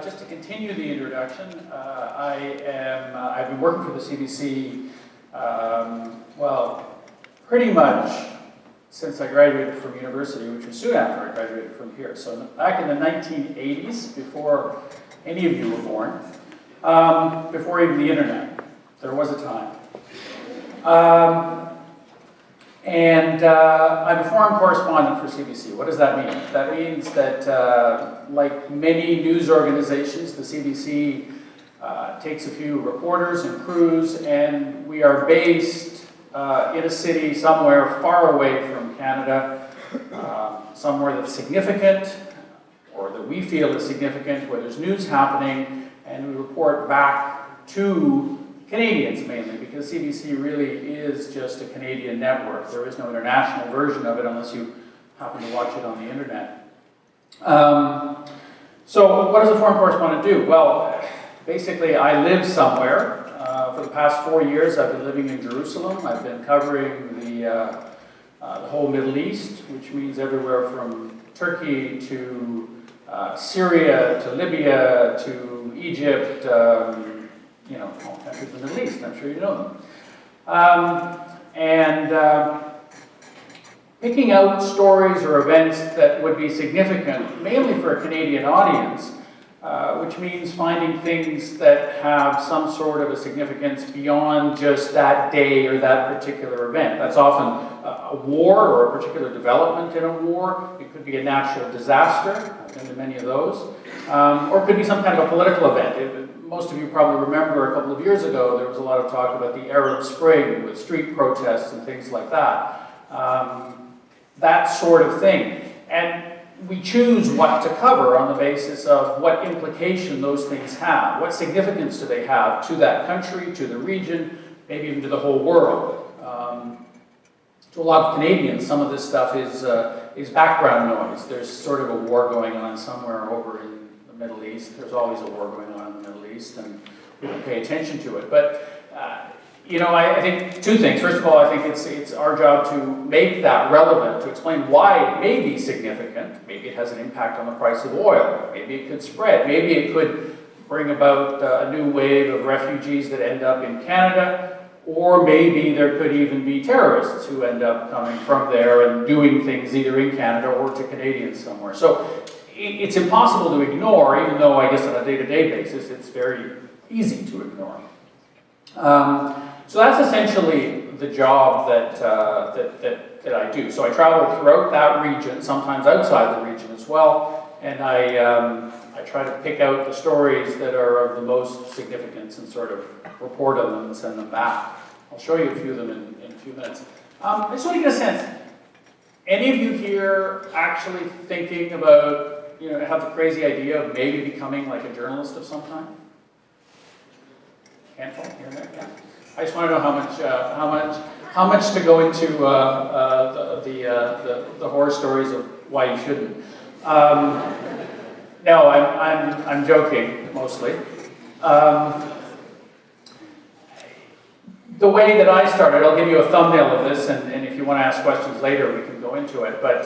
Just to continue the introduction, I've been working for the CBC, pretty much since I graduated from university, which was soon after I graduated from here. So back in the 1980s, before any of you were born, before even the internet, there was a time. I'm a foreign correspondent for CBC. What does that mean? That means that, like many news organizations, the CBC takes a few reporters and crews, and we are based in a city somewhere far away from Canada, somewhere that's significant, or that we feel is significant, where there's news happening, and we report back to Canadians mainly, because CBC really is just a Canadian network. There is no international version of it unless you happen to watch it on the internet. So what does a foreign correspondent do? Well, basically I live somewhere. For the past 4 years I've been living in Jerusalem. I've been covering the whole Middle East, which means everywhere from Turkey to Syria to Libya to Egypt, all countries in the Middle East, I'm sure you know them. Picking out stories or events that would be significant, mainly for a Canadian audience, which means finding things that have some sort of a significance beyond just that day or that particular event. That's often a war or a particular development in a war. It could be a natural disaster, I've been to many of those, or it could be some kind of a political event. Most of you probably remember a couple of years ago, there was a lot of talk about the Arab Spring with street protests and things like that. That sort of thing. And we choose what to cover on the basis of what implication those things have. What significance do they have to that country, to the region, maybe even to the whole world? To a lot of Canadians, some of this stuff is background noise. There's sort of a war going on somewhere over in the Middle East. There's always a war going on in the Middle East, and we don't pay attention to it. But I think two things. First of all, I think it's our job to make that relevant, to explain why it may be significant. Maybe it has an impact on the price of oil. Maybe it could spread. Maybe it could bring about a new wave of refugees that end up in Canada. Or maybe there could even be terrorists who end up coming from there and doing things either in Canada or to Canadians somewhere. So it's impossible to ignore, even though I guess on a day-to-day basis it's very easy to ignore. So that's essentially the job that I do. So I travel throughout that region, sometimes outside the region as well, and I try to pick out the stories that are of the most significance and sort of report on them and send them back. I'll show you a few of them in a few minutes. I just want to get a sense, any of you here actually thinking about, have the crazy idea of maybe becoming like a journalist of some kind? Handful here and there, yeah. I just want to know how much to go into the horror stories of why you shouldn't. No, I'm joking mostly. The way that I started, I'll give you a thumbnail of this, and if you want to ask questions later, we can go into it. But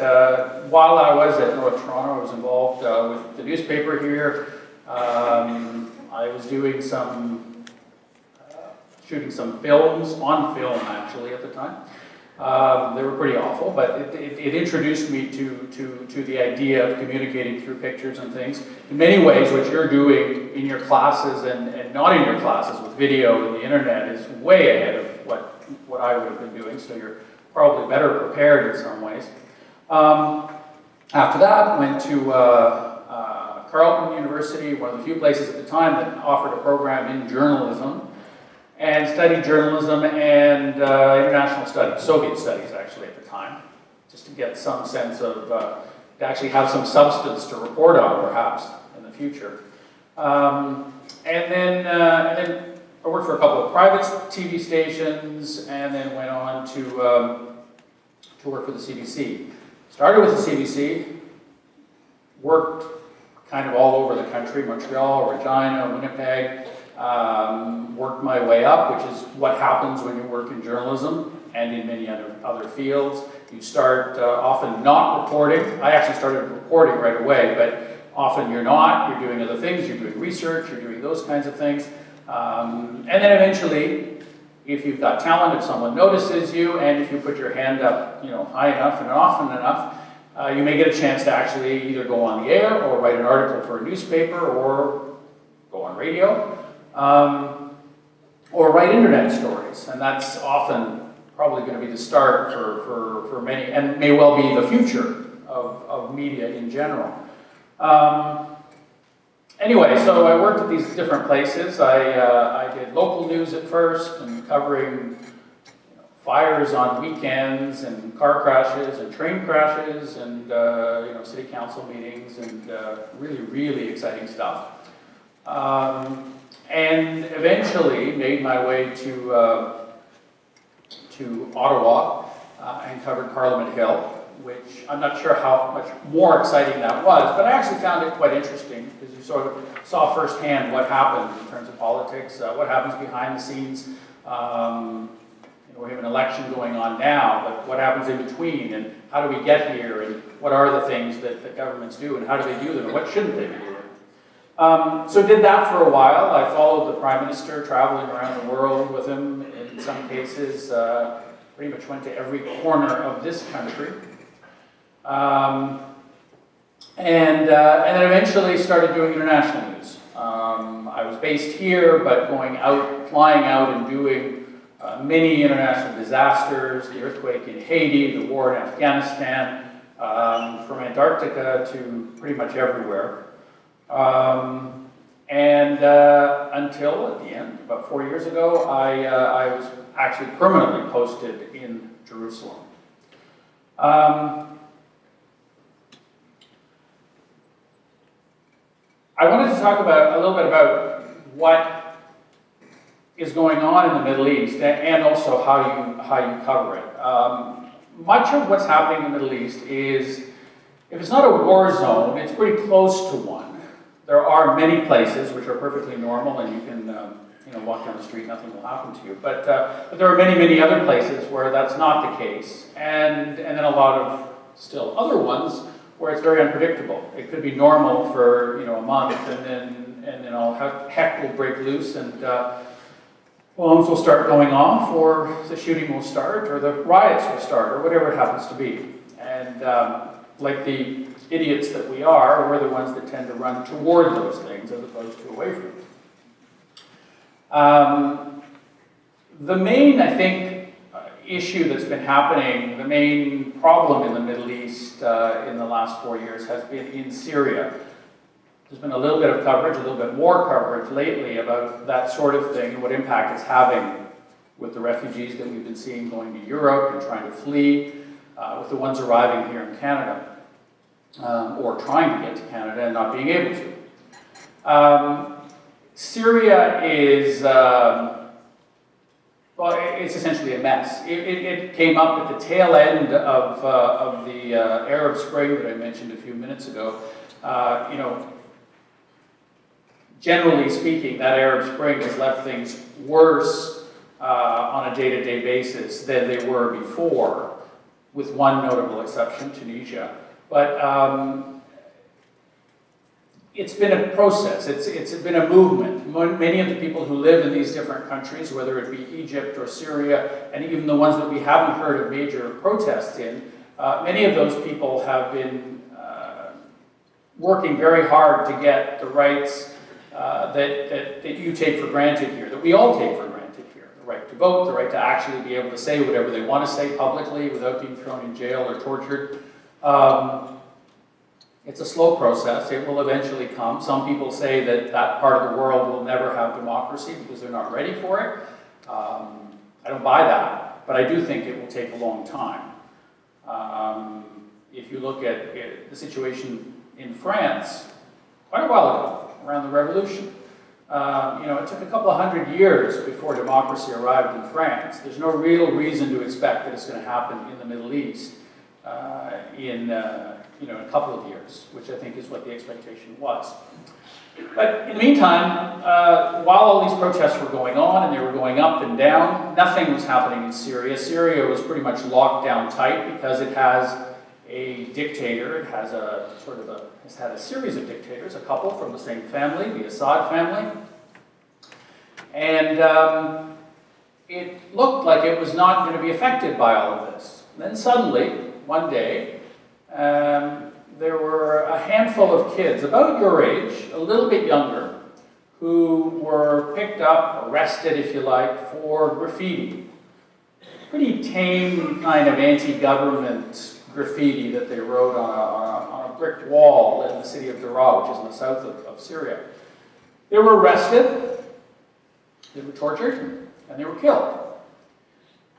while I was at North Toronto, I was involved with the newspaper here. I was doing shooting some films, on film actually at the time. They were pretty awful, but it introduced me to the idea of communicating through pictures and things. In many ways, what you're doing in your classes and not in your classes with video and the internet is way ahead of what I would have been doing, so you're probably better prepared in some ways. After that, went to Carleton University, one of the few places at the time that offered a program in journalism, and studied journalism and international studies, Soviet studies actually at the time, just to get some sense of, to actually have some substance to report on perhaps in the future. And then I worked for a couple of private TV stations and then went on to work for the CBC. Started with the CBC, worked kind of all over the country, Montreal, Regina, Winnipeg, worked my way up, which is what happens when you work in journalism and in many other fields. you start often not reporting, I actually started reporting right away, but often you're not, you're doing other things, you're doing research, you're doing those kinds of things. And then eventually, if you've got talent, if someone notices you, and if you put your hand up, high enough and often enough, you may get a chance to actually either go on the air or write an article for a newspaper or go on radio, or write internet stories. And that's often probably going to be the start for many, and may well be the future of media in general. Anyway, so I worked at these different places. I did local news at first, and covering fires on weekends, and car crashes, and train crashes, and city council meetings, and really, really exciting stuff. And eventually made my way to Ottawa and covered Parliament Hill, which I'm not sure how much more exciting that was, but I actually found it quite interesting because you sort of saw firsthand what happened in terms of politics, what happens behind the scenes. We have an election going on now, but what happens in between, and how do we get here, and what are the things that governments do, and how do they do them, and what shouldn't they be doing? So did that for a while. I followed the Prime Minister, traveling around the world with him. In some cases, pretty much went to every corner of this country. And then eventually started doing international news. I was based here, but going out, flying out and doing many international disasters, the earthquake in Haiti, the war in Afghanistan, from Antarctica to pretty much everywhere. Until at the end, about 4 years ago, I was actually permanently posted in Jerusalem. I wanted to talk a little bit about what is going on in the Middle East, and also how you cover it. Much of what's happening in the Middle East is, if it's not a war zone, it's pretty close to one. There are many places which are perfectly normal, and you can walk down the street, nothing will happen to you. But there are many, many other places where that's not the case, and then a lot of still other ones where it's very unpredictable. It could be normal for a month, and then all heck will break loose, and bombs will start going off, or the shooting will start, or the riots will start, or whatever it happens to be. And like the idiots that we are, we're the ones that tend to run toward those things as opposed to away from them. The main, I think, issue that's been happening, the main problem in the Middle East in the last 4 years has been in Syria. There's been a little bit of coverage, a little bit more coverage lately about that sort of thing and what impact it's having with the refugees that we've been seeing going to Europe and trying to flee, with the ones arriving here in Canada. Or trying to get to Canada and not being able to. Syria is, it's essentially a mess. It came up at the tail end of the Arab Spring that I mentioned a few minutes ago. Generally speaking, that Arab Spring has left things worse on a day-to-day basis than they were before, with one notable exception, Tunisia. But it's been a process, it's been a movement. Many of the people who live in these different countries, whether it be Egypt or Syria, and even the ones that we haven't heard of major protests in, many of those people have been working very hard to get the rights that you take for granted here, that we all take for granted here. The right to vote, the right to actually be able to say whatever they want to say publicly without being thrown in jail or tortured. It's a slow process. It will eventually come. Some people say that that part of the world will never have democracy because they're not ready for it. I don't buy that, but I do think it will take a long time. If you look at the situation in France, quite a while ago, around the revolution, it took a couple of 100 years before democracy arrived in France. There's no real reason to expect that it's going to happen in the Middle East in a couple of years, which I think is what the expectation was. But in the meantime, while all these protests were going on and they were going up and down, nothing was happening in Syria. Syria was pretty much locked down tight because it has a dictator. It has it's had a series of dictators, a couple from the same family, the Assad family. And it looked like it was not going to be affected by all of this. And then suddenly, one day, there were a handful of kids, about your age, a little bit younger, who were picked up, arrested if you like, for graffiti. Pretty tame kind of anti-government graffiti that they wrote on a brick wall in the city of Daraa, which is in the south of Syria. They were arrested, they were tortured, and they were killed.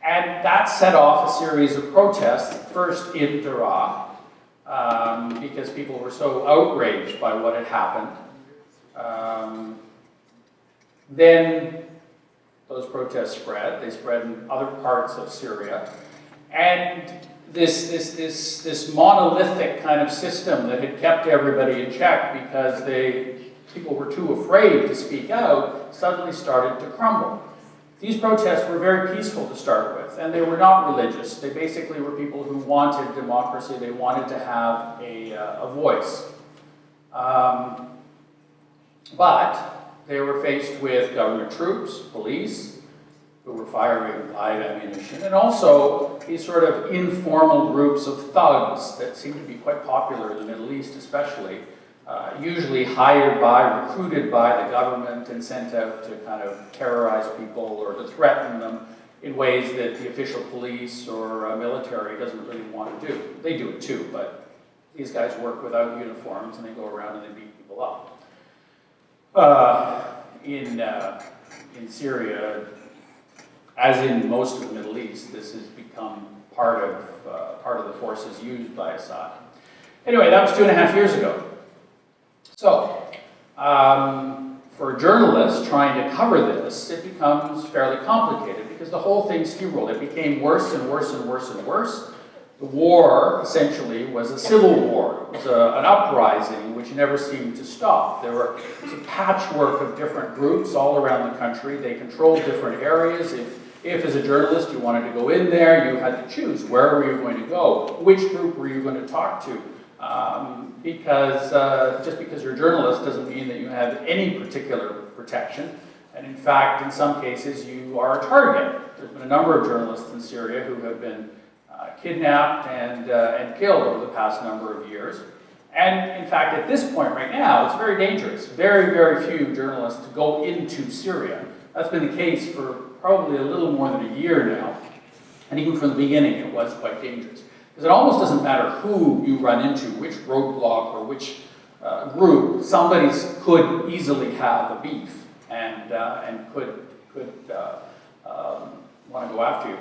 And that set off a series of protests, first in Daraa, because people were so outraged by what had happened. Then those protests spread. They spread in other parts of Syria. And this monolithic kind of system that had kept everybody in check because people were too afraid to speak out suddenly started to crumble. These protests were very peaceful to start with, and they were not religious. They basically were people who wanted democracy. They wanted to have a voice. But they were faced with government troops, police, who were firing live ammunition, and also these sort of informal groups of thugs that seem to be quite popular in the Middle East especially, usually recruited by the government and sent out to kind of terrorize people or to threaten them in ways that the official police or military doesn't really want to do. They do it too, but these guys work without uniforms and they go around and they beat people up. In Syria, as in most of the Middle East, this has become part of the forces used by Assad. Anyway, that was 2.5 years ago. So, for journalists trying to cover this, it becomes fairly complicated because the whole thing steamrolled. It became worse and worse and worse and worse. The war, essentially, was a civil war. It was an uprising which never seemed to stop. There was a patchwork of different groups all around the country. They controlled different areas. If as a journalist you wanted to go in there, you had to choose where were you going to go, which group were you going to talk to. Because just because you're a journalist doesn't mean that you have any particular protection. And in fact, in some cases, you are a target. There's been a number of journalists in Syria who have been kidnapped and killed over the past number of years. And in fact, at this point right now, it's very dangerous. Very, very few journalists go into Syria. That's been the case for probably a little more than a year now. And even from the beginning, it was quite dangerous. Because it almost doesn't matter who you run into, which roadblock or which group, somebody could easily have a beef and could want to go after you.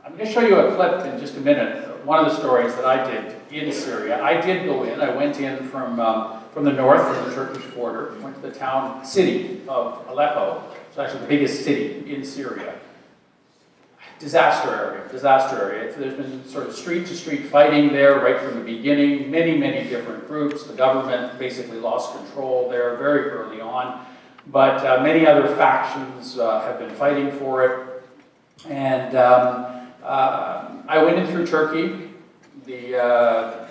I'm going to show you a clip in just a minute, one of the stories that I did in Syria. I did go in. I went in from the north, from the Turkish border, went to the city of Aleppo. It's actually the biggest city in Syria. Disaster area. There's been sort of street-to-street fighting there right from the beginning. Many, many different groups. The government basically lost control there very early on. But many other factions have been fighting for it. And I went in through Turkey. The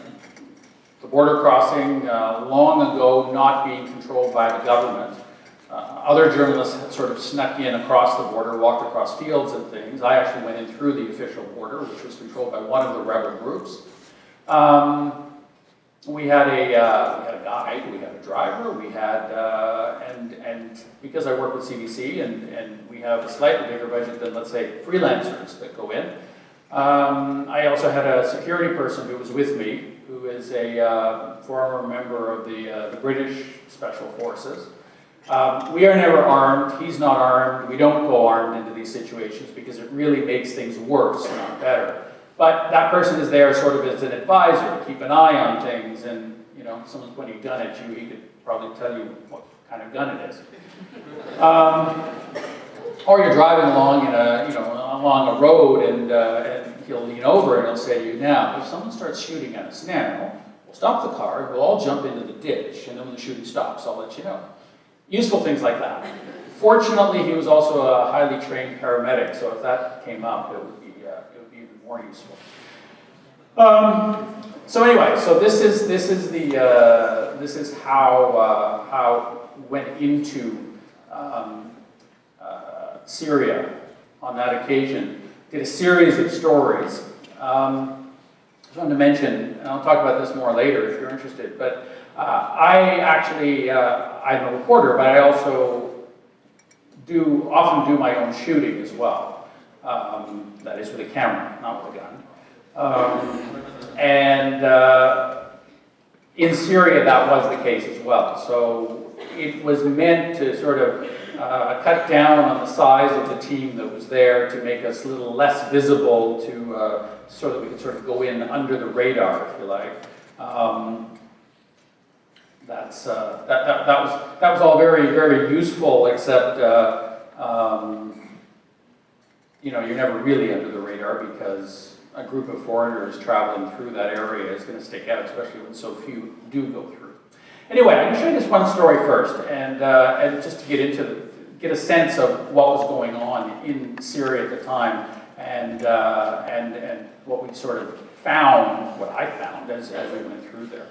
border crossing, long ago not being controlled by the government. Other journalists had sort of snuck in across the border, walked across fields and things. I actually went in through the official border, which was controlled by one of the rebel groups. We had a guide, we had a driver, we had, and because I work with CBC and we have a slightly bigger budget than, let's say, freelancers that go in, I also had a security person who was with me, who is a former member of the British Special Forces. We are never armed, he's not armed, we don't go armed into these situations because it really makes things worse, not better. But that person is there sort of as an advisor to keep an eye on things, and you know, if someone's pointing a gun at you, he could probably tell you what kind of gun it is. Or you're driving along along a road and he'll lean over and he'll say to you, now, if someone starts shooting at us now, we'll stop the car, we'll all jump into the ditch, and then when the shooting stops, I'll let you know. useful things like that. Fortunately, he was also a highly trained paramedic, so if that came up, it would be even more useful. So anyway, so this is how went into Syria on that occasion. Did a series of stories. I just wanted to mention, and I'll talk about this more later if you're interested, but I'm a reporter, but I also often do my own shooting as well. That is with a camera, not with a gun. In Syria, that was the case as well. So it was meant to sort of cut down on the size of the team that was there to make us a little less visible, so that we could sort of go in under the radar, if you like. That was all very, very useful, except you're never really under the radar because a group of foreigners traveling through that area is going to stick out, especially when so few do go through. Anyway, I'm going to show you this one story first, and just to get a sense of what was going on in Syria at the time, and what we sort of found, what I found as we went through there.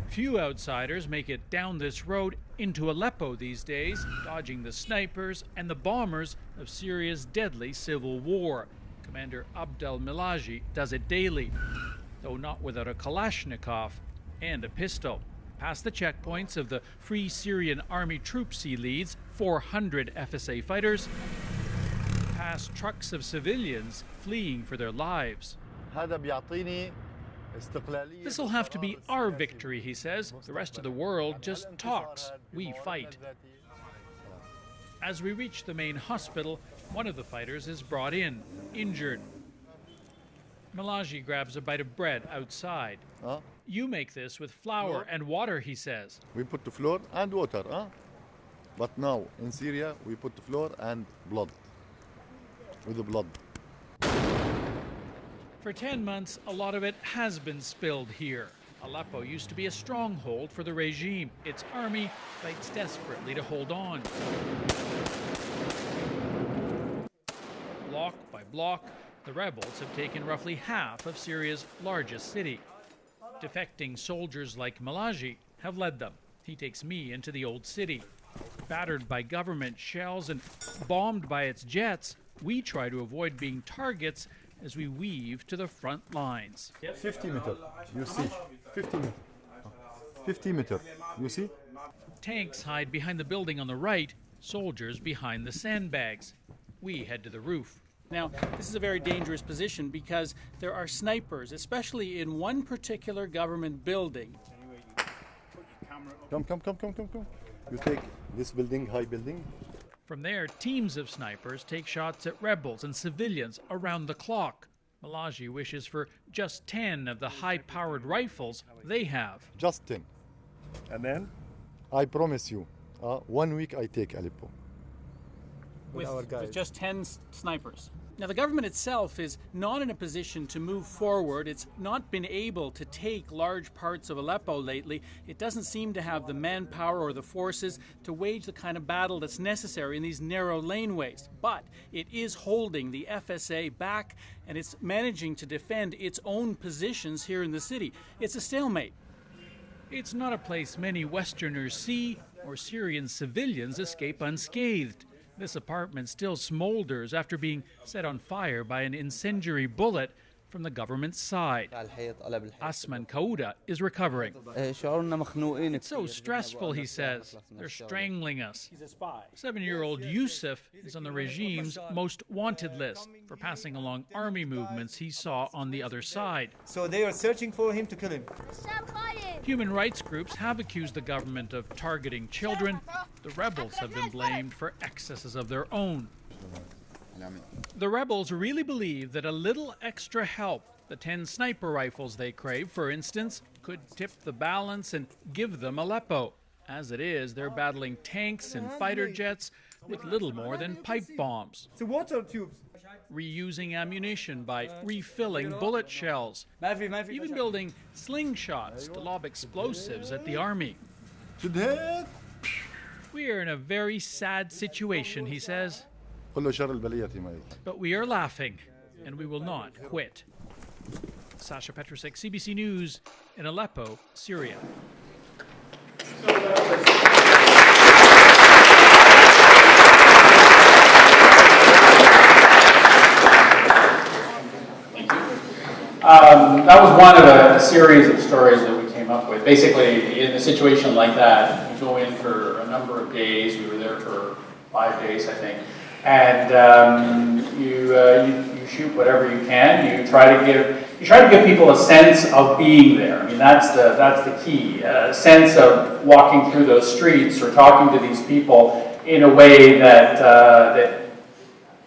Few outsiders make it down this road into Aleppo these days, dodging the snipers and the bombers of Syria's deadly civil war. Commander Abdel Milaji does it daily, though not without a Kalashnikov and a pistol. Past the checkpoints of the Free Syrian Army Troops he leads, 400 FSA fighters, past trucks of civilians fleeing for their lives. This'll have to be our victory, he says. The rest of the world just talks. We fight. As we reach the main hospital, one of the fighters is brought in, injured. Milaji grabs a bite of bread outside. You make this with flour and water, he says. We put the flour and water, but now in Syria we put the flour and blood. With the blood. For 10 months, a lot of it has been spilled here. Aleppo used to be a stronghold for the regime. Its army fights desperately to hold on. Block by block, the rebels have taken roughly half of Syria's largest city. Defecting soldiers like Milaji have led them. He takes me into the old city. Battered by government shells and bombed by its jets, we try to avoid being targets as we weave to the front lines. 50 meters, you see. 50 meters. 50 meters, you see? Tanks hide behind the building on the right, soldiers behind the sandbags. We head to the roof. Now, this is a very dangerous position because there are snipers, especially in one particular government building. Come. You take this building, high building. From there, teams of snipers take shots at rebels and civilians around the clock. Milaji wishes for just 10 of the high-powered rifles they have. Just 10. And then? I promise you, 1 week I take Aleppo. With just 10 snipers. Now, the government itself is not in a position to move forward. It's not been able to take large parts of Aleppo lately. It doesn't seem to have the manpower or the forces to wage the kind of battle that's necessary in these narrow laneways. But it is holding the FSA back, and it's managing to defend its own positions here in the city. It's a stalemate. It's not a place many Westerners see or Syrian civilians escape unscathed. This apartment still smolders after being set on fire by an incendiary bullet from the government's side. Asman Kauda is recovering. It's so stressful, he says. They're strangling us. 7-year-old Yusuf is on the regime's most wanted list for passing along army movements he saw on the other side. So they are searching for him to kill him. Human rights groups have accused the government of targeting children. The rebels have been blamed for excesses of their own. The rebels really believe that a little extra help, the 10 sniper rifles they crave, for instance, could tip the balance and give them Aleppo. As it is, they're battling tanks and fighter jets with little more than pipe bombs. So water tubes. reusing ammunition by refilling bullet shells, even building slingshots to lob explosives at the army. We are in a very sad situation, he says, but we are laughing, and we will not quit. Saša Petricic, CBC News, in Aleppo, Syria. That was one of a series of stories that we came up with. Basically, in a situation like that, you go in for a number of days. We were there for 5 days, I think, and you shoot whatever you can. You try to give people a sense of being there. I mean, that's the key. A sense of walking through those streets or talking to these people in a way that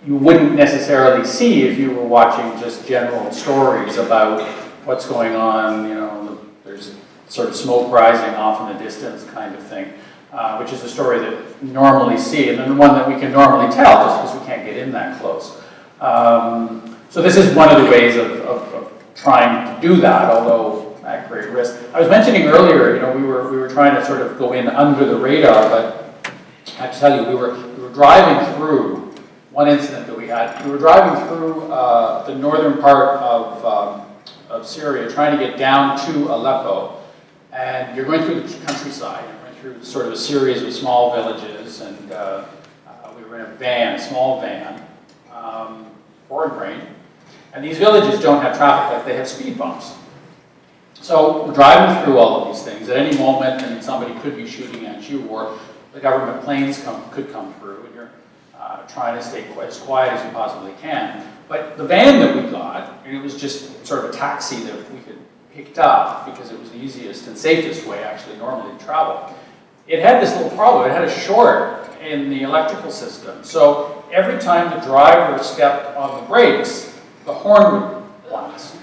you wouldn't necessarily see if you were watching just general stories about what's going on. You know, there's sort of smoke rising off in the distance kind of thing, which is a story that you normally see, and then one that we can normally tell just because we can't get in that close. So this is one of the ways of trying to do that, although at great risk. I was mentioning earlier, you know, we were trying to sort of go in under the radar, but I have to tell you, we were driving through. One incident that we had, we were driving through the northern part of Syria, trying to get down to Aleppo, and you're going through the countryside. You're going through sort of a series of small villages, and we were in a small van, pouring rain, and these villages don't have traffic lights, they have speed bumps. So we're driving through all of these things. At any moment, I mean, somebody could be shooting at you, or the government planes could come through, and you're trying to stay as quiet as you possibly can. But the van that we got, and it was just sort of a taxi that we could picked up because it was the easiest and safest way actually normally to travel. It had this little problem. It had a short in the electrical system. So every time the driver stepped on the brakes, the horn would blast.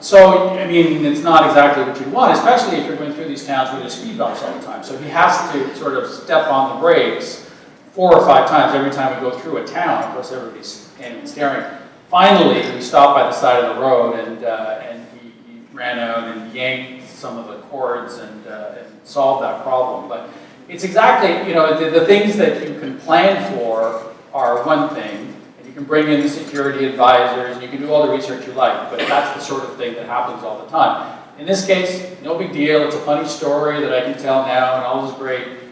So, I mean, it's not exactly what you want, especially if you're going through these towns where there's speed bumps all the time. So he has to sort of step on the brakes 4 or 5 times every time we go through a town. Of course, everybody's standing and staring. Finally, we stopped by the side of the road, and he ran out and yanked some of the cords and solved that problem. But it's exactly, you know, the things that you can plan for are one thing, and you can bring in the security advisors, and you can do all the research you like, but that's the sort of thing that happens all the time. In this case, no big deal. It's a funny story that I can tell now, and all is great.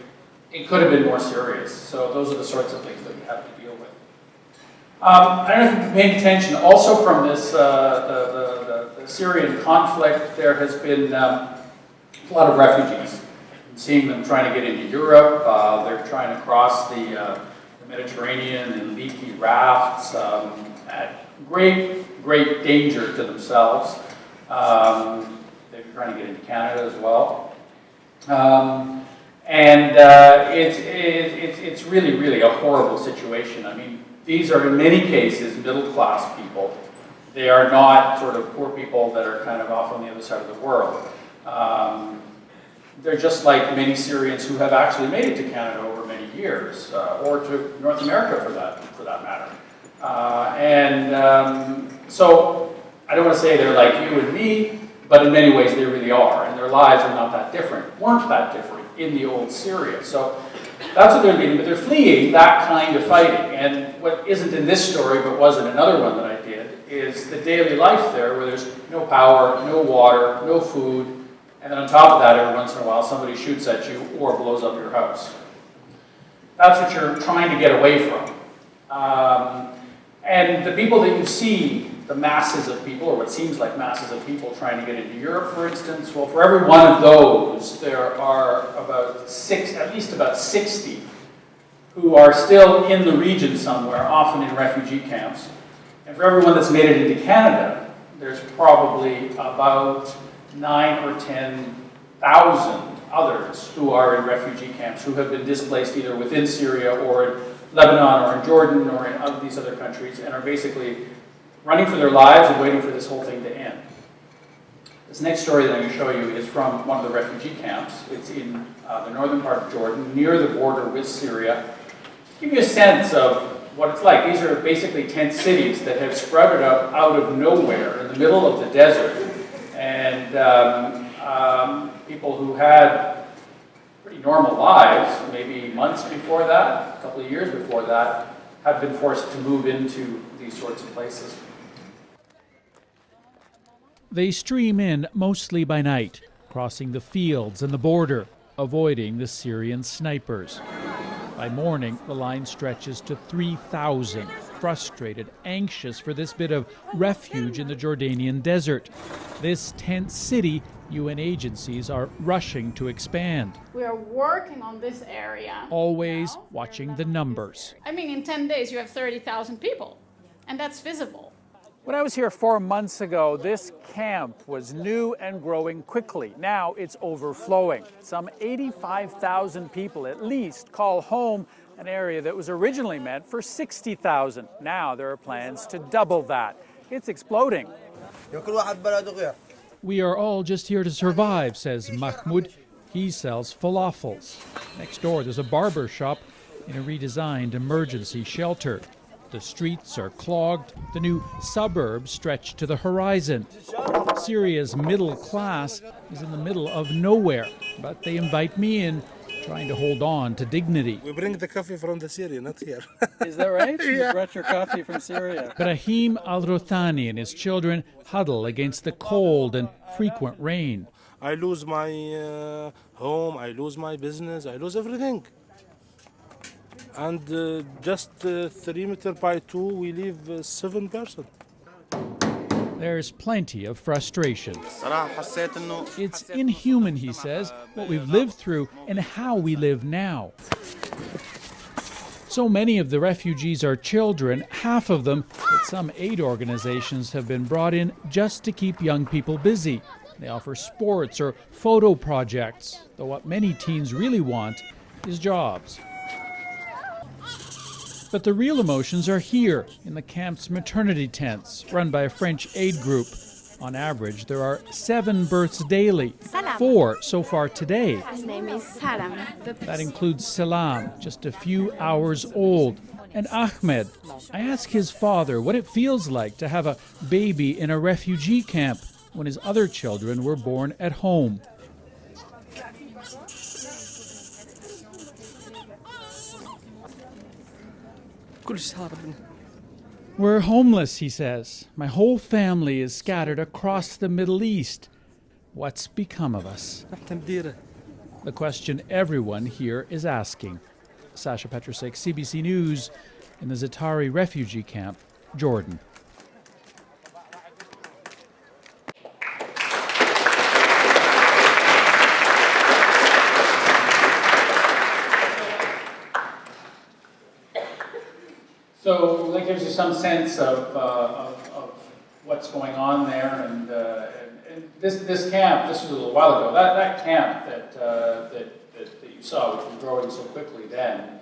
It could have been more serious. So those are the sorts of things that we have to deal with. I don't know if you've been paying attention. Also from this, the Syrian conflict, there has been a lot of refugees. I'm seeing them trying to get into Europe. They're trying to cross the Mediterranean in leaky rafts at great danger to themselves. They're trying to get into Canada as well. It's really a horrible situation. I mean, these are in many cases middle-class people. They are not sort of poor people that are kind of off on the other side of the world. They're just like many Syrians who have actually made it to Canada over many years, or to North America for that matter. So I don't want to say they're like you and me, but in many ways they really are, and their lives are not that different, weren't that different in the old Syria. So that's what they're leading, but they're fleeing that kind of fighting. And what isn't in this story, but was in another one that I did, is the daily life there where there's no power, no water, no food, and then on top of that, every once in a while, somebody shoots at you or blows up your house. That's what you're trying to get away from. And the people that you see, the masses of people, or what seems like masses of people trying to get into Europe, for instance, well, for every one of those, there are at least about 60 who are still in the region somewhere, often in refugee camps. And for everyone that's made it into Canada, there's probably about 9,000 or 10,000 others who are in refugee camps, who have been displaced either within Syria or in Lebanon or in Jordan or in these other countries, and are basically running for their lives and waiting for this whole thing to end. This next story that I'm going to show you is from one of the refugee camps. It's in the northern part of Jordan, near the border with Syria. To give you a sense of what it's like. These are basically tent cities that have sprouted up out of nowhere in the middle of the desert. And people who had pretty normal lives, maybe months before that, a couple of years before that, have been forced to move into these sorts of places. They stream in mostly by night, crossing the fields and the border, avoiding the Syrian snipers. By morning, the line stretches to 3,000, frustrated, anxious for this bit of refuge in the Jordanian desert. This tent city, UN agencies are rushing to expand. We are working on this area. Always watching the numbers. I mean, in 10 days you have 30,000 people, and that's visible. When I was here 4 months ago, this camp was new and growing quickly. Now it's overflowing. Some 85,000 people at least call home an area that was originally meant for 60,000. Now there are plans to double that. It's exploding. We are all just here to survive, says Mahmoud. He sells falafels. Next door there's a barber shop in a redesigned emergency shelter. The streets are clogged. The new suburbs stretch to the horizon. Syria's middle class is in the middle of nowhere, but they invite me in, trying to hold on to dignity. We bring the coffee from the Syria, not here. Is that right? You brought your coffee from Syria. Brahim al-Rothani and his children huddle against the cold and frequent rain. I lose my home, I lose my business, I lose everything. And just 3 meters by 2, we live 7 persons. There's plenty of frustration. It's inhuman, he says, what we've lived through and how we live now. So many of the refugees are children, half of them that some aid organizations have been brought in just to keep young people busy. They offer sports or photo projects, though what many teens really want is jobs. But the real emotions are here, in the camp's maternity tents, run by a French aid group. On average, there are 7 births daily, 4 so far today. His name is Salam. That includes Salam, just a few hours old, and Ahmed. I ask his father what it feels like to have a baby in a refugee camp when his other children were born at home. We're homeless, he says. My whole family is scattered across the Middle East. What's become of us? The question everyone here is asking. Saša Petricic, CBC News, in the Zatari refugee camp, Jordan. So that gives you some sense of what's going on there, and this camp. This was a little while ago. That camp that you saw, which was growing so quickly then,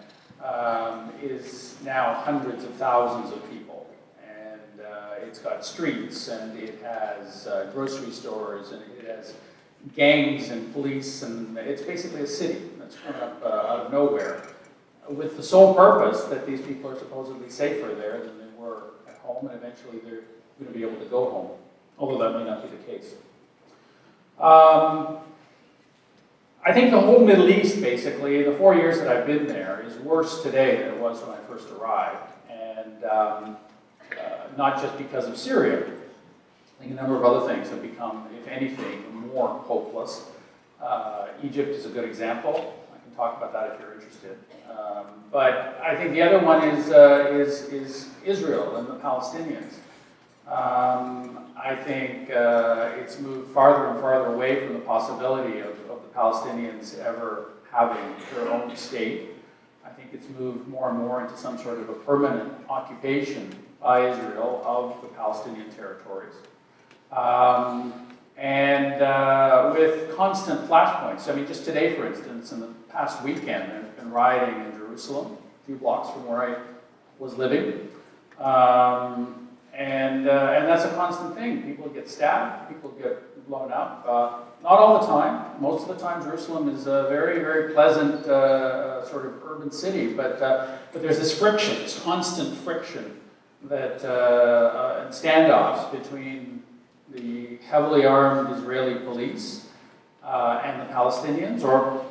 is now hundreds of thousands of people, and it's got streets, and it has grocery stores, and it has gangs and police, and it's basically a city that's grown up out of nowhere, with the sole purpose that these people are supposedly safer there than they were at home, and eventually they're going to be able to go home, although that may not be the case. I think the whole Middle East, basically, in the 4 years that I've been there, is worse today than it was when I first arrived, and not just because of Syria. I think a number of other things have become, if anything, more hopeless. Egypt is a good example. Talk about that if you're interested. But I think the other one is Israel and the Palestinians. I think it's moved farther and farther away from the possibility of the Palestinians ever having their own state. I think it's moved more and more into some sort of a permanent occupation by Israel of the Palestinian territories. With constant flashpoints. I mean, just today, for instance, in the past weekend, there's been rioting in Jerusalem, a few blocks from where I was living. And that's a constant thing. People get stabbed, people get blown up. Not all the time. Most of the time, Jerusalem is a very, very pleasant sort of urban city, but there's this friction, this constant friction that and standoffs between the heavily armed Israeli police and the Palestinians, or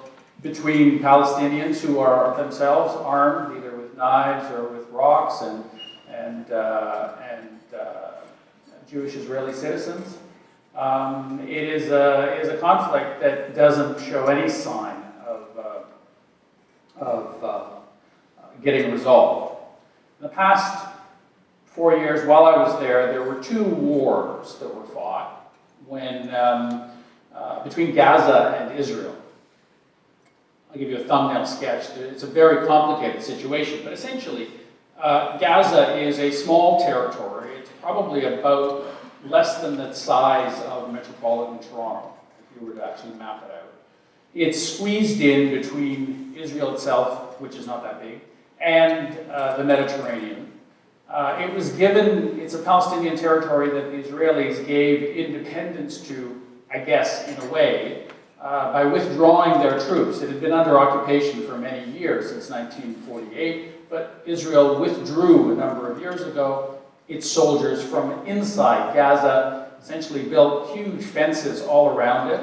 between Palestinians who are themselves armed either with knives or with rocks and Jewish Israeli citizens. It is a conflict that doesn't show any sign of getting resolved. In the past 4 years, while I was there were 2 wars that were fought when between Gaza and Israel. I'll give you a thumbnail sketch. It's a very complicated situation, but essentially, Gaza is a small territory. It's probably about less than the size of metropolitan Toronto, if you were to actually map it out. It's squeezed in between Israel itself, which is not that big, and the Mediterranean. It was given, it's a Palestinian territory that the Israelis gave independence to, I guess, in a way, by withdrawing their troops. It had been under occupation for many years, since 1948, but Israel withdrew a number of years ago its soldiers from inside Gaza, essentially built huge fences all around it,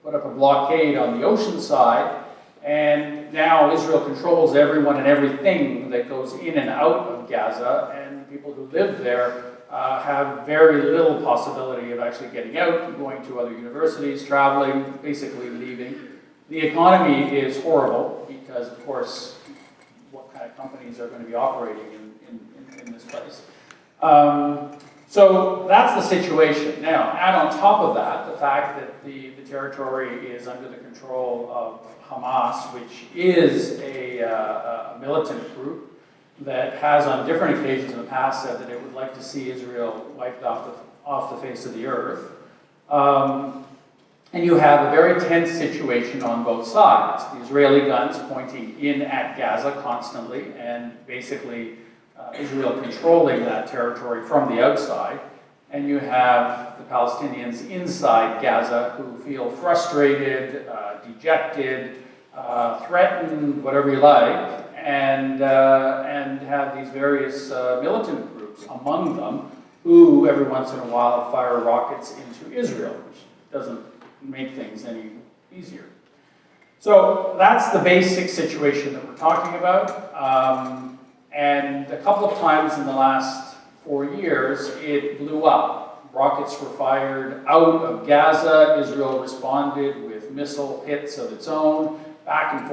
put up a blockade on the ocean side, and now Israel controls everyone and everything that goes in and out of Gaza, and people who live there have very little possibility of actually getting out, going to other universities, traveling, basically leaving. The economy is horrible because, of course, what kind of companies are going to be operating in this place? So that's the situation. Now, add on top of that the fact that the territory is under the control of Hamas, which is a militant group that has on different occasions in the past said that it would like to see Israel wiped off the face of the earth. And you have a very tense situation on both sides. The Israeli guns pointing in at Gaza constantly, and basically Israel controlling that territory from the outside. And you have the Palestinians inside Gaza who feel frustrated, dejected, threatened, whatever you like, and have these various militant groups among them who every once in a while fire rockets into Israel, which doesn't make things any easier. So that's the basic situation that we're talking about. And a couple of times in the last 4 years, it blew up. Rockets were fired out of Gaza. Israel responded with missile hits of its own. Back and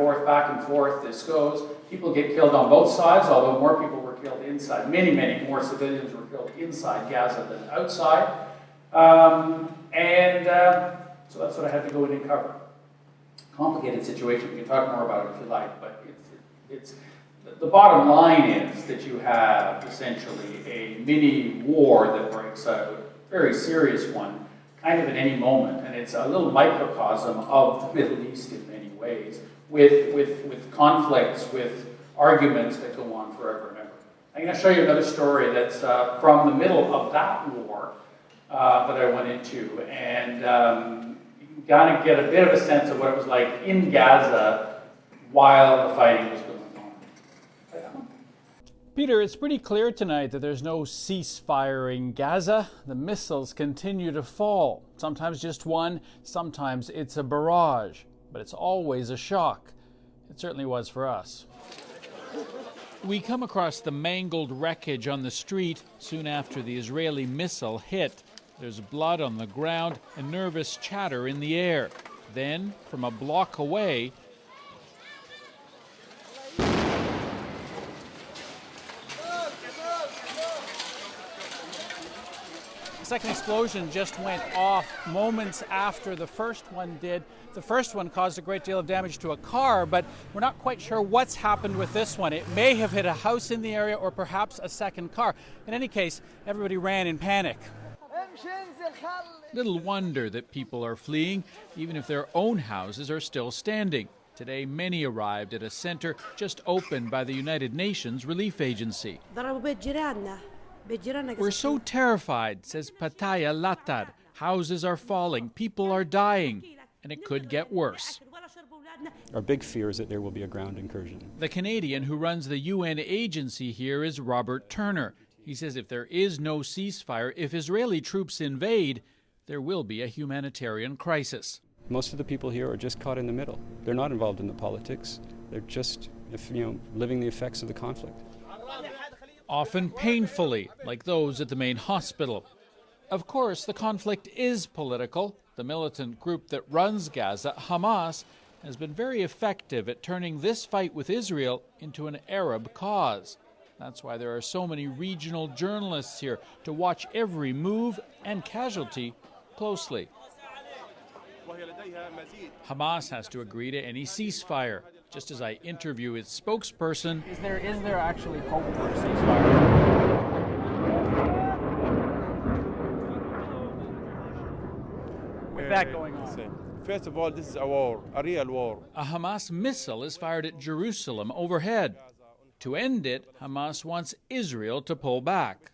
forth, this goes. People get killed on both sides, although more people were killed inside. Many, many more civilians were killed inside Gaza than outside. So that's what I had to go in and cover. Complicated situation. We can talk more about it if you like, but it's the bottom line is that you have essentially a mini war that breaks out, very serious one, kind of at any moment, and it's a little microcosm of the Middle East in many ways, with conflicts, with arguments that go on forever and ever. I'm going to show you another story that's from the middle of that war that I went into, and you can kind of get a bit of a sense of what it was like in Gaza while the fighting was going on. Peter, it's pretty clear tonight that there's no ceasefire in Gaza. The missiles continue to fall. Sometimes just one, sometimes it's a barrage. But it's always a shock. It certainly was for us. We come across the mangled wreckage on the street soon after the Israeli missile hit. There's blood on the ground and nervous chatter in the air. Then, from a block away, the second explosion just went off moments after the first one did. The first one caused a great deal of damage to a car, but we're not quite sure what's happened with this one. It may have hit a house in the area or perhaps a second car. In any case, everybody ran in panic. Little wonder that people are fleeing, even if their own houses are still standing. Today, many arrived at a center just opened by the United Nations Relief Agency. We're so terrified, says Pataya Latar, Houses are falling, people are dying, and it could get worse. Our big fear is that there will be a ground incursion. The Canadian who runs the UN agency here is Robert Turner. He says if there is no ceasefire, if Israeli troops invade, there will be a humanitarian crisis. Most of the people here are just caught in the middle. They're not involved in the politics. They're just, living the effects of the conflict. Often painfully, like those at the main hospital. Of course, the conflict is political. The militant group that runs Gaza, Hamas, has been very effective at turning this fight with Israel into an Arab cause. That's why there are so many regional journalists here to watch every move and casualty closely. Hamas has to agree to any ceasefire. Just as I interview its spokesperson, Is there actually hope for a ceasefire? With that going on. First of all, this is a war, a real war. a Hamas missile is fired at Jerusalem overhead. To end it, Hamas wants Israel to pull back.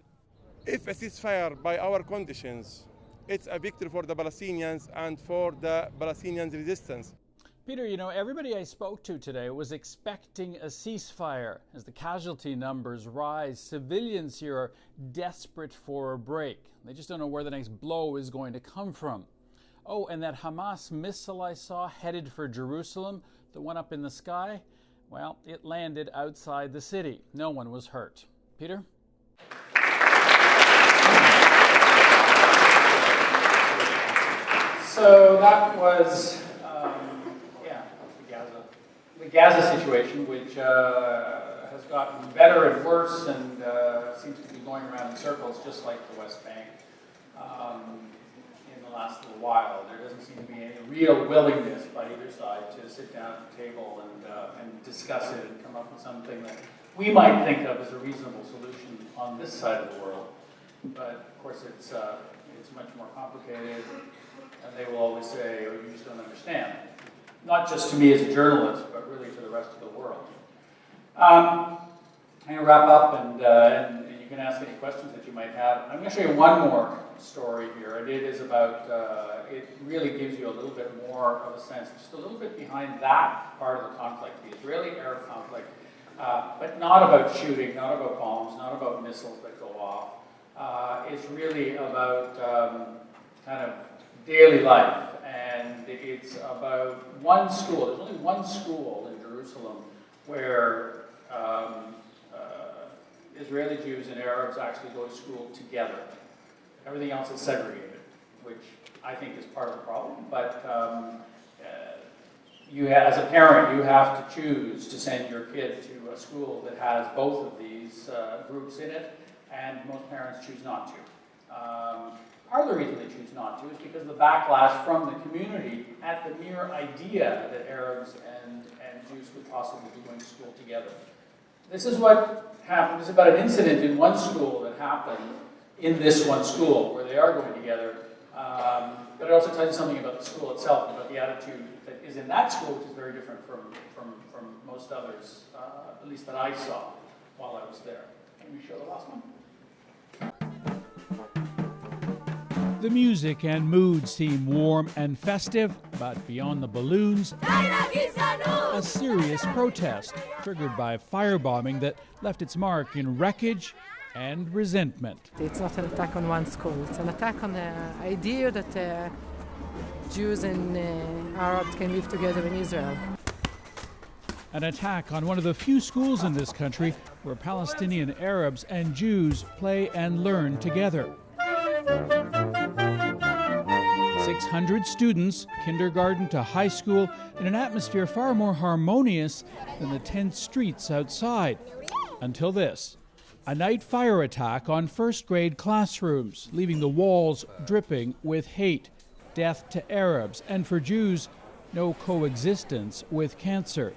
If a ceasefire by our conditions, it's a victory for the Palestinians and for the Palestinians' resistance. Peter, everybody I spoke to today was expecting a ceasefire. As the casualty numbers rise, civilians here are desperate for a break. They just don't know where the next blow is going to come from. Oh, and that Hamas missile I saw headed for Jerusalem, the one up in the sky, well, it landed outside the city. No one was hurt. Peter? So that was, the Gaza situation, which has gotten better and worse and seems to be going around in circles, just like the West Bank. In the last little while, there doesn't seem to be any real willingness by either side to sit down at the table and discuss it and come up with something that we might think of as a reasonable solution on this side of the world. But of course, it's much more complicated, and they will always say, "Oh, you just don't understand." Not just to me as a journalist, but really to the rest of the world. I'm going to wrap up, and you can ask any questions that you might have. I'm going to show you one more story here. It is about, it really gives you a little bit more of a sense, just a little bit behind that part of the conflict, the Israeli-Arab conflict, but not about shooting, not about bombs, not about missiles that go off. It's really about kind of daily life. And it's about one school. There's only one school in Jerusalem where Israeli Jews and Arabs actually go to school together. Everything else is segregated, which I think is part of the problem. But as a parent, you have to choose to send your kid to a school that has both of these groups in it, and most parents choose not to. Part of the reason they choose not to is because of the backlash from the community at the mere idea that Arabs and Jews could possibly be going to school together. This is what happened. This is about an incident in one school that happened in this one school where they are going together. But it also tells you something about the school itself, about the attitude that is in that school, which is very different from most others, at least that I saw while I was there. Can we show the last one? The music and mood seem warm and festive, but beyond the balloons, a serious protest triggered by firebombing that left its mark in wreckage and resentment. It's not an attack on one school, it's an attack on the idea that Jews and Arabs can live together in Israel. An attack on one of the few schools in this country where Palestinian Arabs and Jews play and learn together. 600 students, kindergarten to high school, in an atmosphere far more harmonious than the tense streets outside. Until this, a night fire attack on first-grade classrooms, leaving the walls dripping with hate, death to Arabs, and for Jews, no coexistence with cancer.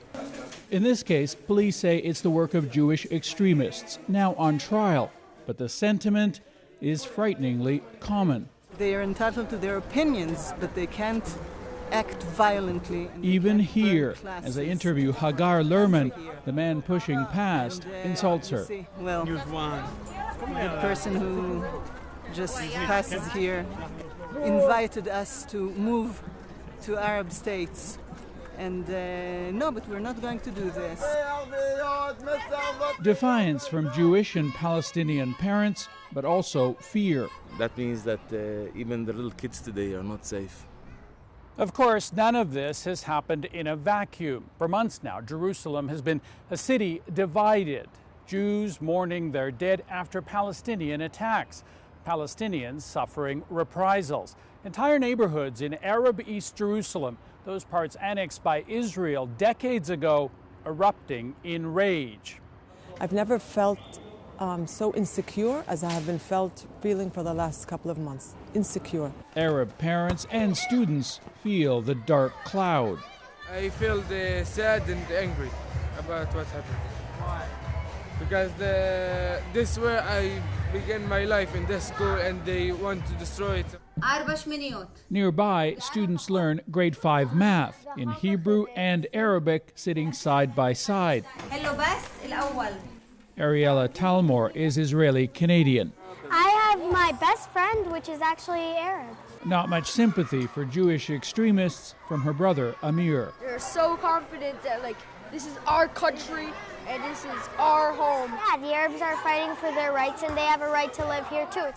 In this case, police say it's the work of Jewish extremists, now on trial, but the sentiment is frighteningly common. They are entitled to their opinions, but they can't act violently. Even here, as I interview Hagar Lerman, the man pushing past insults her. Well, the person who just passes here invited us to move to Arab states. And no, but we're not going to do this. Defiance from Jewish and Palestinian parents, but also fear. That means that even the little kids today are not safe. Of course, none of this has happened in a vacuum. For months now, Jerusalem has been a city divided. Jews mourning their dead after Palestinian attacks. Palestinians suffering reprisals. Entire neighborhoods in Arab East Jerusalem, those parts annexed by Israel decades ago, erupting in rage. I've never felt so insecure as I have been feeling for the last couple of months. Insecure. Arab parents and students feel the dark cloud. I feel sad and angry about what happened. Why? Because this is where I began my life in this school and they want to destroy it. Nearby, students learn grade 5 math in Hebrew and Arabic sitting side by side. Ariella Talmor is Israeli-Canadian. I have my best friend, which is actually Arab. Not much sympathy for Jewish extremists from her brother, Amir. They're so confident that, this is our country and this is our home. Yeah, the Arabs are fighting for their rights and they have a right to live here too.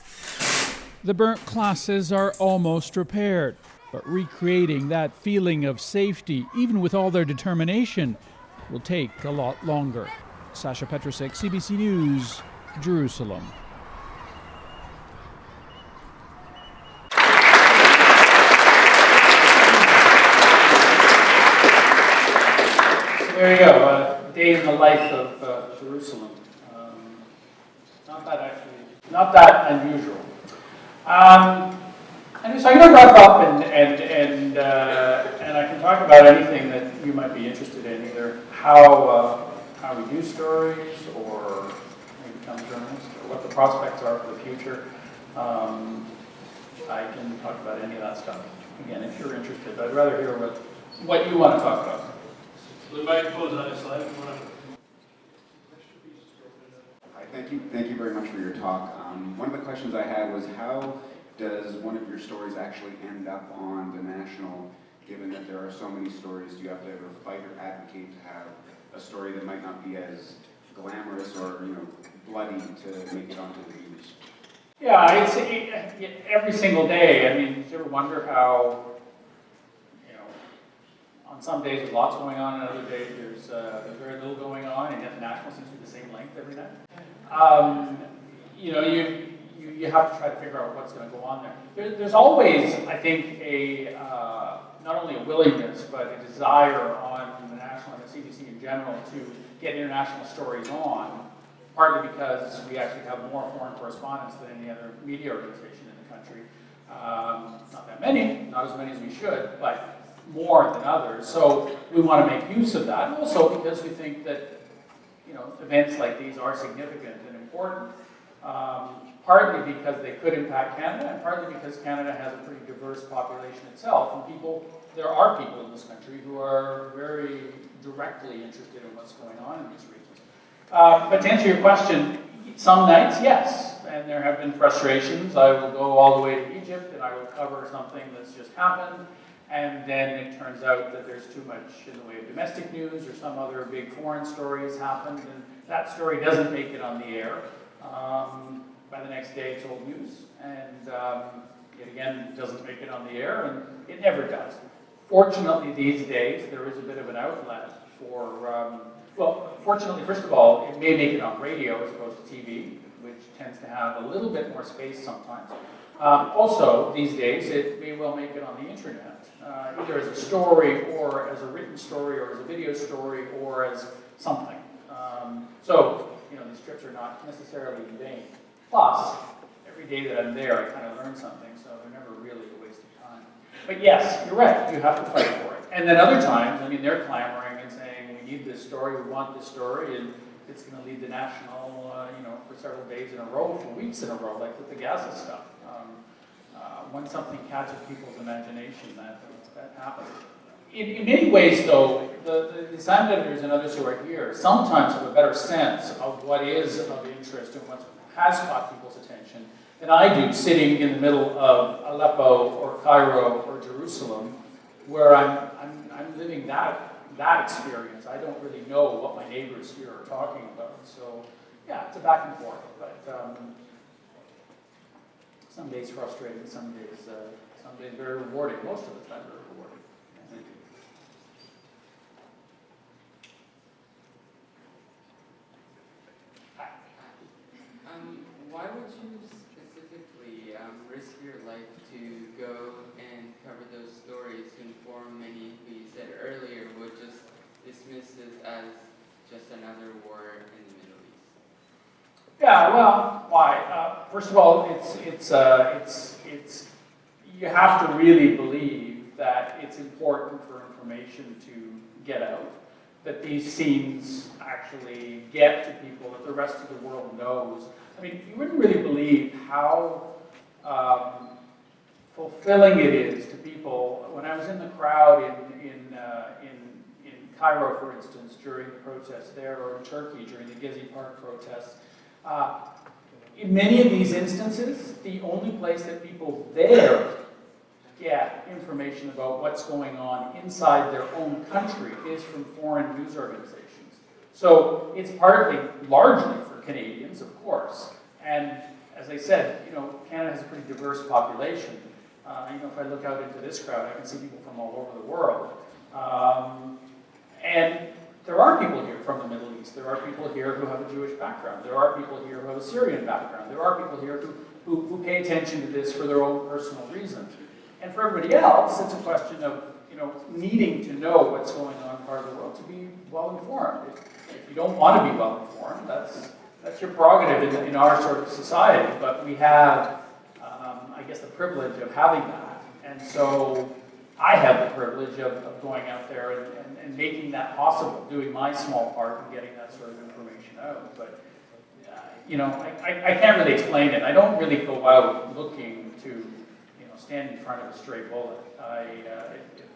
The burnt classes are almost repaired, but recreating that feeling of safety, even with all their determination, will take a lot longer. Saša Petricic, CBC News, Jerusalem. There you go, a day in the life of Jerusalem. Not that unusual. And so I'm going to wrap up and I can talk about anything that you might be interested in, either how we do stories or we become journalists, or what the prospects are for the future. I can talk about any of that stuff. Again, if you're interested, I'd rather hear what you want to talk about. We might close on this slide. Hi, thank you very much for your talk. One of the questions I had was, how does one of your stories actually end up on the national, given that there are so many stories? Do you have to ever fight or advocate to have a story that might not be as glamorous or bloody to make it onto the news? Yeah, I'd say every single day. I mean, do you ever wonder how, on some days there's lots going on, and other days there's very little going on, and yet the national seems to be the same length every night. You have to try to figure out what's going to go on there. There's always, I think, not only a willingness, but a desire on the national and the CBC in general to get international stories on, partly because we actually have more foreign correspondents than any other media organization in the country. Not that many, not as many as we should, but more than others. So we want to make use of that, and also because we think that events like these are significant and important, partly because they could impact Canada, and partly because Canada has a pretty diverse population itself, and there are people in this country who are very directly interested in what's going on in these regions. But to answer your question, some nights, yes, and there have been frustrations. I will go all the way to Egypt and I will cover something that's just happened, and then it turns out that there's too much in the way of domestic news or some other big foreign story has happened, and that story doesn't make it on the air. By the next day, it's old news, and it again doesn't make it on the air, and it never does. Fortunately, these days, there is a bit of an outlet for, fortunately, first of all, it may make it on radio as opposed to TV, which tends to have a little bit more space sometimes. Also, these days, it may well make it on the internet, either as a story, or as a written story, or as a video story, or as something. So, these trips are not necessarily in vain. Plus, every day that I'm there, I kind of learn something, so they're never really a waste of time. But yes, you're right, you have to fight for it. And then other times, they're clamoring and saying, we need this story, we want this story, and it's going to lead the national, for several days in a row, for weeks in a row, like with the Gaza stuff. When something catches people's imagination, that happens. In many ways, though, the assigned editors and others who are here sometimes have a better sense of what is of interest and what has caught people's attention than I do sitting in the middle of Aleppo or Cairo or Jerusalem, where I'm living that experience. I don't really know what my neighbors here are talking about. So yeah, it's a back and forth, but some days frustrating, some days very rewarding. Most of the time very rewarding. Thank you. Why would you specifically risk your life to go and cover those stories to inform many who you said earlier would just dismiss this as just another war in the Middle East? Yeah, well, why? First of all, it's you have to really believe that it's important for information to get out, that these scenes actually get to people, that the rest of the world knows. I mean, you wouldn't really believe how fulfilling it is to people. When I was in the crowd in Cairo, for instance, during the protests there, or in Turkey during the Gezi Park protests, in many of these instances, the only place that people there get information about what's going on inside their own country is from foreign news organizations. So it's partly, largely for Canadians, of course. And as I said, you know, Canada has a pretty diverse population. You know, if I look out into this crowd, I can see people from all over the world. And there are people here from the Middle East. There are people here who have a Jewish background. There are people here who have a Syrian background. There are people here who pay attention to this for their own personal reasons. And for everybody else, it's a question of, you know, needing to know what's going on in part of the world to be well informed. If you don't want to be well informed, that's your prerogative in our sort of society. But we have, I guess, the privilege of having that. And so I have the privilege of going out there and making that possible, doing my small part in getting that sort of information out. But, you know, I can't really explain it. I don't really go out looking to, you know, stand in front of a stray bullet.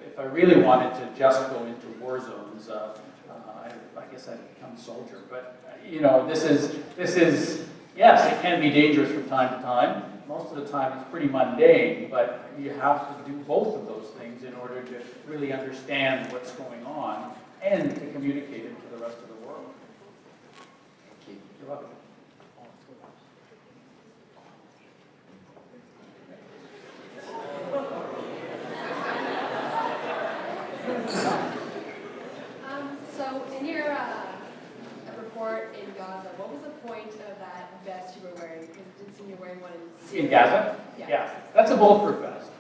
If I really wanted to just go into war zones, I guess I'd become a soldier. But, you know, this is, yes, it can be dangerous from time to time. Most of the time it's pretty mundane, but you have to do both of those things in order to really understand what's going on and to communicate it to the rest of the world. Thank you. You're welcome. So in your report in Gaza, what was the point of that vest you were wearing? Because it didn't seem you were wearing one in Syria. In Gaza? Yeah. That's a bulletproof vest.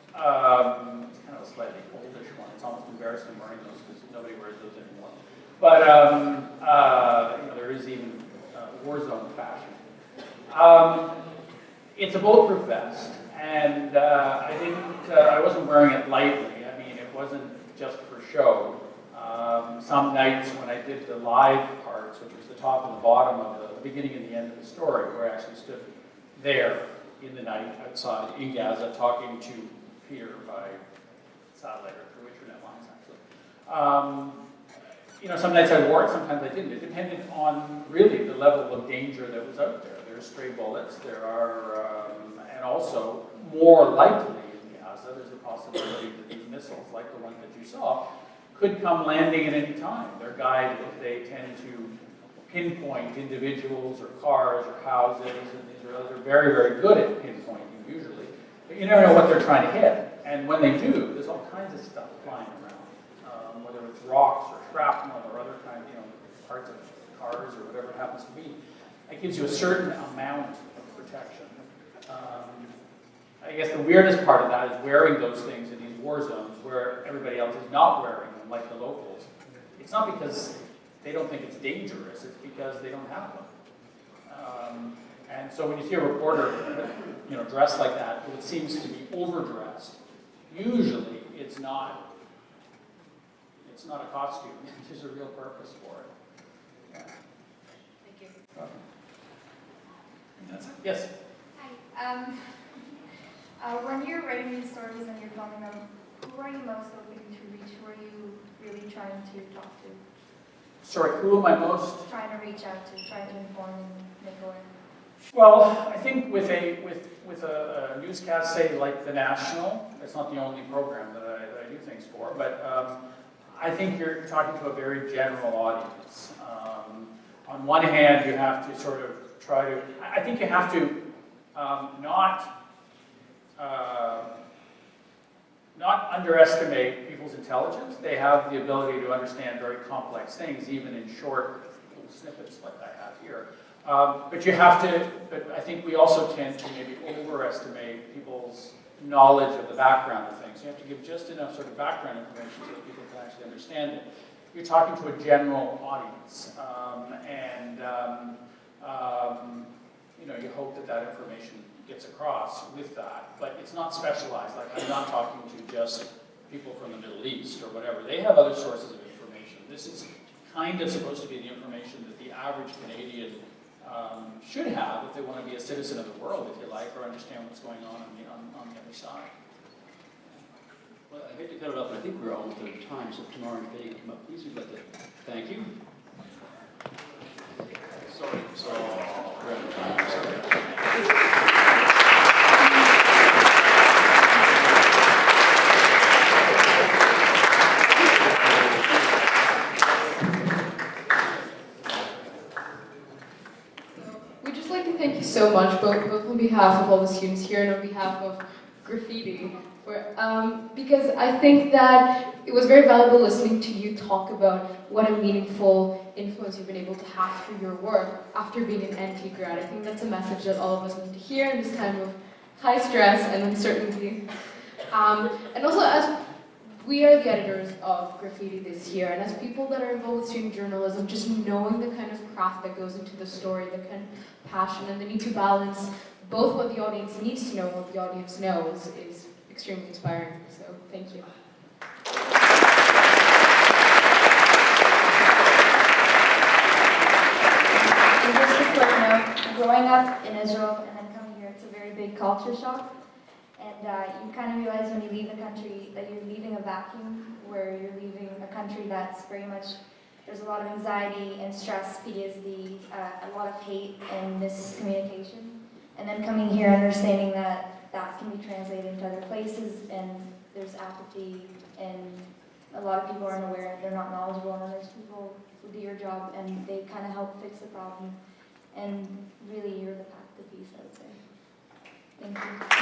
It's kind of a slightly oldish one. It's almost embarrassing wearing those because nobody wears those anymore. But you know, there is even war zone fashion. It's a bulletproof vest, and I wasn't wearing it lightly. I mean, it wasn't just for show. Some nights when I did the live parts, which was the top and the bottom of the beginning and the end of the story, where I actually stood there in the night outside in Gaza talking to Peter by satellite or through internet lines, actually. You know, some nights I wore it, sometimes I didn't. It depended on really the level of danger that was out there. There are stray bullets, there are, and also more likely in Gaza, there's a possibility that these missiles, like the one that you saw, could come landing at any time. They're guided, they tend to pinpoint individuals or cars or houses, and they're very, very good at pinpointing usually. But you never know what they're trying to hit. And when they do, there's all kinds of stuff flying around, whether it's rocks or shrapnel or other kinds, you know, parts of cars or whatever it happens to be. It gives you a certain amount of protection. I guess the weirdest part of that is wearing those things in these war zones where everybody else is not wearing them, like the locals. It's not because they don't think it's dangerous, it's because they don't have them. And so when you see a reporter, you know, dressed like that, it seems to be overdressed. Usually, it's not a costume. There's a real purpose for it. Yeah. Thank you. Yes. Hi. When you're writing these stories and you're filming them, who are you most hoping to reach? Who are you really trying to talk to? Sorry, who am I most? Trying to reach out to, trying to inform and make aware. Well, I think with a newscast, say like the National, it's not the only program that I do things for, but I think you're talking to a very general audience. On one hand, you have to sort of try to, I think you have to not underestimate people's intelligence. They have the ability to understand very complex things, even in short little snippets like I have here. But you have to, but I think we also tend to maybe overestimate people's knowledge of the background of things. You have to give just enough sort of background information so that people can actually understand it. You're talking to a general audience, you know, you hope that that information gets across with that, but it's not specialized. Like, I'm not talking to just people from the Middle East or whatever. They have other sources of information. This is kind of supposed to be the information that the average Canadian should have if they want to be a citizen of the world, if you like, or understand what's going on the other side. Well, I hate to cut it off, but I think we're almost out of time, so if tomorrow and Faye come up, please, we'd like to thank you. Sorry, we're out of time, I'm sorry. We'd just like to thank you so much, both on behalf of all the students here and on behalf of Graffiti, because I think that it was very valuable listening to you talk about what a meaningful influence you've been able to have through your work after being an NT grad. I think that's a message that all of us need to hear in this time of high stress and uncertainty. And also, as we are the editors of Graffiti this year, and as people that are involved with student journalism, just knowing the kind of craft that goes into the story, the kind of passion, and the need to balance both what the audience needs to know and what the audience knows is extremely inspiring. So, thank you. And just a quick note, growing up in Israel and then coming here, it's a very big culture shock. And you kind of realize when you leave the country that you're leaving a vacuum, where you're leaving a country that's very much, there's a lot of anxiety and stress, PTSD, a lot of hate and miscommunication. And then coming here, understanding that that can be translated into other places, and there's apathy, and a lot of people aren't aware, they're not knowledgeable, and then there's people who do your job, and they kind of help fix the problem. And really, you're the path to peace, I would say. Thank you.